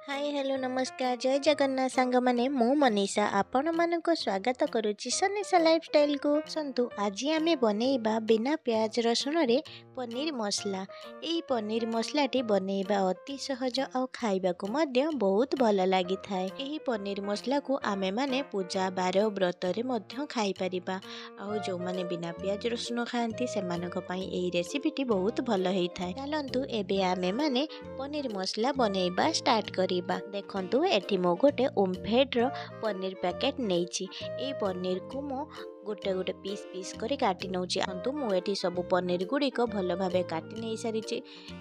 Hi hello नमस्कार जय जगन्नाथ सांग माने मु मनीषा आपण मानको स्वागत करुच्ची सनीषा लाइफस्टाइल को संतु आज आमे बनेइबा बिना प्याज रसुण रे पनीर मसला। एई पनीर मसलाटी बनेइबा अति सहज और खाइबा को मध्य बहुत भल लागि थाए। एही पनीर मसला को आमे माने पूजा बार व्रत रे मध्य खाइ परिबा। आउ जो माने बिना प्याज रसुण खांती सेमानक पई एई रेसिपीटी बहुत भल हेइ थाए। चलंतु एबे आमे माने पनीर मसला बनेइबा स्टार्ट करी। देखंतु एठी मो गोटे ओमफेड रो पनीर पैकेट नेइछि। ए पनीर को मो गोटे गोटे पीस पीस करी काटी नउछि। अंतु मु एठी सब पनीर गुडी को भलो भाबे काटी नै सारिछि।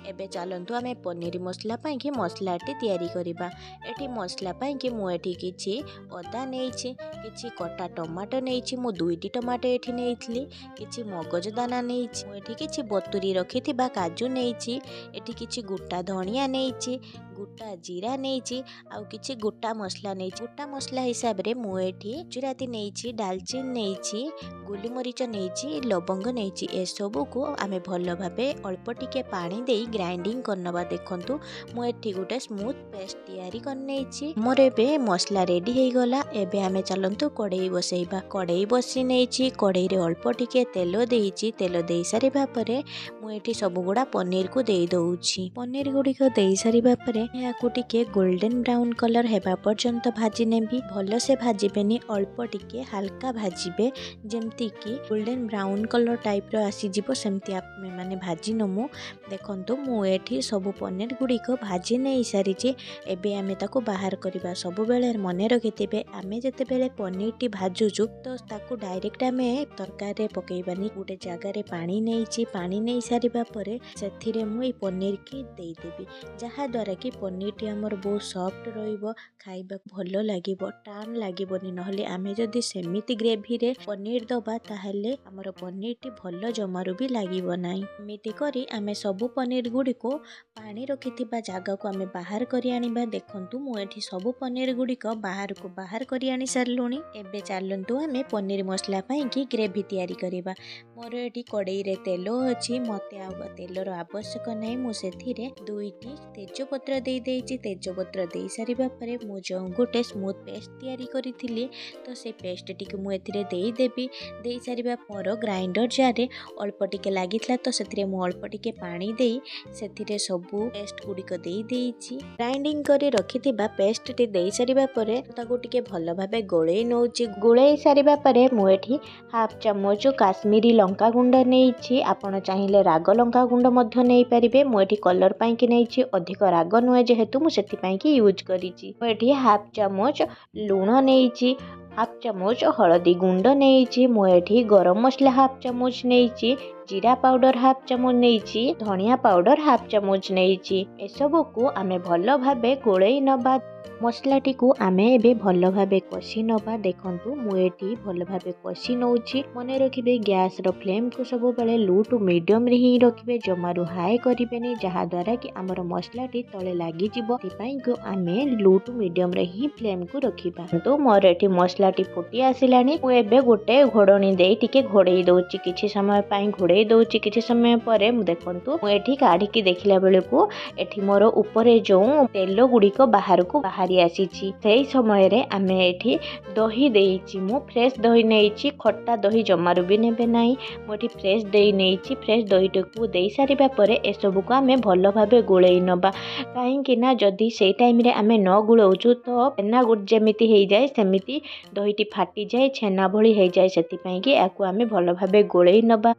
एबे चलंतु आमे पनीर मसला पई कि मसलाटी तयारी करिबा। एठी मसला पई कि मु एठी किछि अदा नेइछि, किछि कटा टमाटो नेइछि, मु दुईटी टमाटो एठी नेइथली, किछि मगज दाना नेइछि, मु एठी किछि बतुरी रखिथिबा काजू नेइछि, एठी किछि गोटा धनिया नेइछि, गोटा जीरा नेइछि, आउ किछि गोटा मसला नेइछि। गोटा मसला हिसाब रे मु एठी गुजराती नेइछि, दालचीनी नेइछि, गोलमरीच नेइछि, लवंग नेइछि। ए सबु को आमे भलो भाबे अल्प टिके पानी देई ग्राइंडिंग करनबा। देखंतु मु एठी गोटे स्मूथ पेस्ट तयारी कर नेइछि। मोर एबे मसला रेडी हेइ गला। एबे आमे चलंतु कढ़ई बसैबा। कढ़ई बसी नेइछि, कढ़ई रे अल्प टिके तेल देइछि। तेल देई सारिबा परे मु एठी सब गुडा पनीर को देई दउछि। पनीर गुडी को देई सारिबा परे याकु टिके गोल्डन ब्राउन कलर हेबा पर्यंत भाजी नेबी। भलो से भाजिबेनी, अल्प टिके हल्का भाजिबे जेमती कि गोल्डन ब्राउन कलर टाइप रो आसी जिवो सेमती आपमे माने भाजी नमु। देखंतु मु एठी सब पनीर गुडी को भाजी नै सारिछि। एबे आमे ताको बाहर करिबा। सब बेले मने रखिथिबे आमे जते बेले पनीर टी भाजुछु तो ताको डायरेक्ट आमे तरकारी रे पकेइबानी। गोटे जागा रे पानी नेइछि। पानी नै सारिबा परे सेथिरे मु ए पनीर की देई देबी, जहा द्वारा कि पनीर टी हमर बहुत सॉफ्ट रहिबो, खाइबा भलो लागिबो, टान लागिबोनी। नहले आमे जदि सेमिति ग्रेवी रे पनीर दबा ताहले हमर पनीर टी भलो जमारु भी लागिबो नाही। एमिति करी आमे सब पनीर गुडी को पानी रखिथिबा जागा को आमे बाहर करी आनिबा। देखंतु मु एठी सब पनीर गुडी को बाहर करी आनी सारलुनी। एबे चालंतु आमे पनीर मसला पई कि ग्रेवी तयारी करिबा। मोर एठी कढ़ई रे तेल अछि, मते आ तेलर आवश्यक नै। मु सेथिरे दुईटी तेजपत्र देई देइछि। तेजपत्र देई सारिबा परे मु जो गोटे स्मूथ पेस्ट तयारी करिथिली तो से पेस्ट टिके मु एथिरे देई देबी। देई सारिबा पर ग्राइंडर जार रे अल्प टिके लागितला तो सेथिरे मु अल्प टिके पानी देई सेथिरे सबु पेस्ट गुडी को देई देइछि। ग्राइंडिंग करी रखिथिबा पेस्ट टी देई सारिबा परे ताको टिके भलो भाबे गोळेई नउछि। गोळेई सारिबा परे मु एठी हाफ चम्मच काश्मीरी लंका गुंड नेइछि। आपण चाहिले राग लंका गुंड मध्य नेइ परिबे। मु एठी कलर पई कि नेइछि, अधिक राग नुए जेहेतु मु सेति पई कि यूज करिछि। मु एठी हाफ चम्मच लूण नेइछि, हाफ चम्मच हळदी गुंड नेइछि। मु एठी गरम मसला हाफ चम्मच नेइछि, जीरा पाउडर हाफ चम्मच नेइछि, धनिया पाउडर हाफ चम्मच नेइछि। ए सब को आमे भलो भाबे गोळेई नबा। मसलाटी को आमे एबे भलो भाबे कषि नबा। देखंतु मु एठी भलो भाबे कषि नउछि। मने रखिबे गैस रो फ्लेम को सब बेले लो टू मीडियम रे ही रखिबे, जमारु हाई करिबेनी जहा द्वारा कि हमर मसलाटी तळे लागि जिवो। तिपाई को आमे लो टू मीडियम रे ही फ्लेम को रखिबा। तो मोर एठी मसलाटी फुटी आसिलानी। मु एबे गोटे घोडणी देई टिके घोडेई दउछि। किछि समय पई घोडेई दउछि। किछि समय परे मु देखंतु मु एठी काढी कि देखिला बेले को एठी मोर ऊपरे जो तेल गुडी को बाहर को बाहरी आसीछि। सेही समय रे आमे एठी दही देइछि। मु फ्रेश दही नेइछि, खट्टा दही जमारु भी नेबे नाही। मु एठी फ्रेश दही नेइछि। फ्रेश दही टकु देई सारिबा परे ए सब को आमे भलो भाबे गोळेई नबा। काहे कि ना जदी सेही टाइम रे आमे न गुळौछु तो छेना गुड जेमिति हेइ जाय सेमिति दहीटी फाटी जाय, छेना भଳି हेइ जाय। सेति पई कि आकु आमे भलो भाबे गोळेई नबा।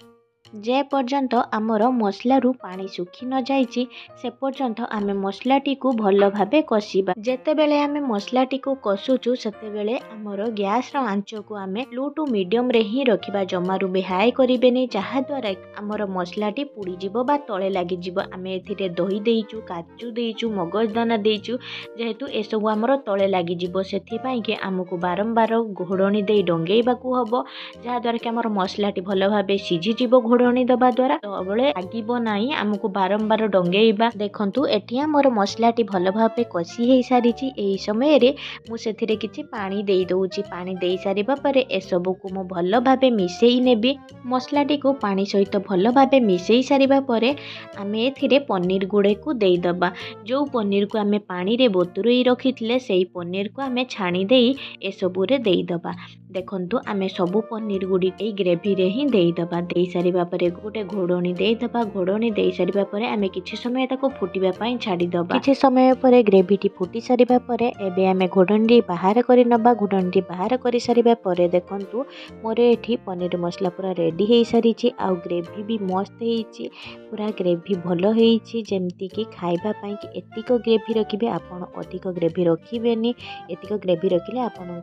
जे पर्यंत आमर मसला रु पानी सुखी न जाइछि से पर्यंत आमे मसलाटी को भलो भाबे कषिबा। जेते बेले आमे मसलाटी को कषुछु सेते बेले आमर गैस रो आंच को आमे लो टू मीडियम रे ही रखिबा। जमारु बे हाई करिबेनी जहा द्वारा आमर मसलाटी पुडी जिवो बा तळे लागि जिवो। आमे एथिरे दही देइछु, काजू देइछु, मगज दाना देइछु, जेहेतु ए सब आमर तळे लागि जिवो सेथि पई कि हमकु बारंबार घोडणी देई डंगेइबा को हबो, जहा द्वारा कि आमर मसलाटी भलो भाबे सिझी जिवो। घोडणी घोड़नी दबा द्वारा सबले लागिबो नाही, आमको बारंबार डंगेइबा। देखंतु एठी हमर मसलाटी भल भाबे कषि हेई सारिछि। एई समय रे मु सेथिरे किछि पानी देई दउछि। पानी देई सारिबा परे ए सब को मु भल भाबे मिसेई नेबी। मसलाटी को पानी सहित भल भाबे मिसेई सारिबा परे आमे एथिरे पनीर गुड़े को देई दबा। जो पनीर को आमे पानी रे बतुरई रखिथिले सेई पनीर को आमे छाणी देई ए सबु रे देई दबा। देखंतु आमे सबु पनीर गुडी ए ग्रेवी रे ही देई दबा। देई सारिबा परे गोटे घोड़नी देई दबा। घोड़नी देई सारिबा परे आमे किछि समय ताको फुटिबा पई छाडी दबा। किछि समय परे ग्रेवी टी फुटी सारिबा परे एबे आमे घोड़नी बाहर करि नबा। घोड़नी बाहर करि सारिबा परे देखंतु मोर एठी पनीर मसला पूरा रेडी हेई सारिछि। आ ग्रेवी भी मस्त हेइछि। पूरा ग्रेवी भल हेइछि जेमति कि खाइबा पई कि एतिक ग्रेवी रखिबे आपण, अधिक ग्रेवी रखिबेनी। एतिक ग्रेवी रखिले आपण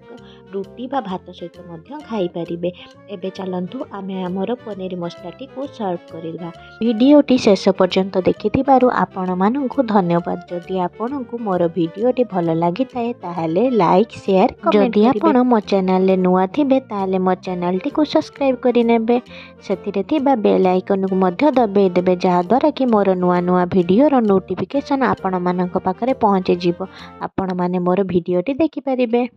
रुटी बा भात सहित मध्य खाई परिबे। एबे चलंतु आमे हमर पनीर मसलाटी को सर्व करिबा। भिडियोटी शेष पर्यंत देखिथिबारु आपण माननकु धन्यवाद। जदि आपनकु मोर भिडियोटी भल लागि थाए ताहाले लाइक शेयर कमेंट जदि आपण मो चैनल ले नुआ थिबे ताहाले मो चैनल टी को सब्सक्राइब करि नेबे। सेथिरे थिबा बेल आइकन को मध्य दबाई देबे, जहा द्वारा कि मोर नुआ नुआ भिडियो रो नोटिफिकेशन आपण माननक पाखरे पहुंचे जिवो। आपण माने मोर भिडियोटी देखि परिबे।